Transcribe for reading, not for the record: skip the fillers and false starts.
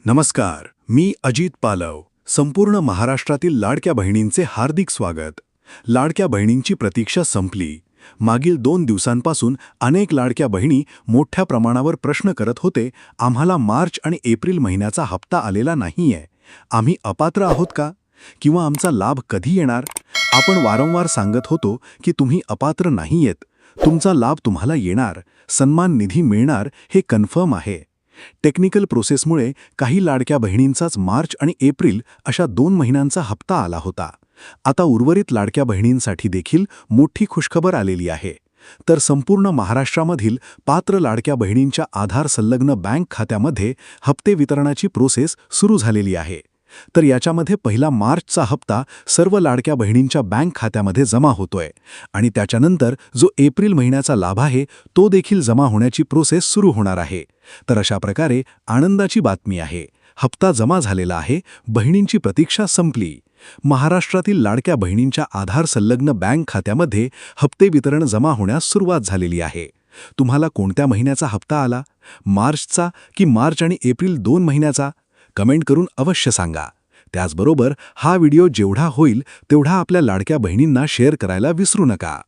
नमस्कार, मी अजित पालव. संपूर्ण महाराष्ट्रातील लाडक्या बहिणींचे हार्दिक स्वागत. लाडक्या बहिणींची प्रतीक्षा संपली. मागील 2 दिवसांपासून अनेक लाडक्या बहिणी मोठ्या प्रमाणावर प्रश्न करत होते, आम्हाला मार्च आणि एप्रिल महिन्याचा हप्ता आलेला नाहीये. आम्ही अपात्र आहोत का? किंवा आमचा लाभ कधी येणार? आपण वारंवार सांगत होतो की तुम्ही अपात्र नाहीयेत. तुमचा लाभ तुम्हाला येणार, सन्मान निधी मिळणार हे कन्फर्म आहे. टेक्निकल प्रोसेसमुळे काही लाडक्या बहिणींचाच मार्च आणि एप्रिल अशा 2 महिन्यांचा हप्ता आला होता. आता उर्वरित लाडक्या बहिणींसाठी देखील मोठी खुशखबर आलेली आहे. तर संपूर्ण महाराष्ट्रामधील पात्र लाडक्या बहिणींच्या आधार संलग्न बँक खात्यामध्ये हप्ते वितरणाची प्रोसेस सुरू झालेली आहे. तर याच्यामध्ये पहिला मार्चचा हप्ता सर्व लाडक्या बहिणींच्या बँक खात्यामध्ये जमा होतोय आणि त्याच्यानंतर जो एप्रिल महिन्याचा लाभ आहे तो देखील जमा होण्याची प्रोसेस सुरू होणार आहे. तर अशा प्रकारे आनंदाची बातमी आहे. हप्ता जमा झालेला आहे, बहिणींची प्रतीक्षा संपली. महाराष्ट्रातील लाडक्या बहिणींच्या आधार संलग्न बँक खात्यामध्ये हप्ते वितरण जमा होण्यास सुरुवात झालेली आहे. तुम्हाला कोणत्या महिन्याचा हप्ता आला? मार्चचा की मार्च आणि एप्रिल 2 महिन्याचा? कमेंट करून अवश्य सांगा. त्याचबरोबर हा व्हिडिओ जेवढा होईल तेवढा आपल्या लाडक्या बहिणींना शेअर करायला विसरू नका.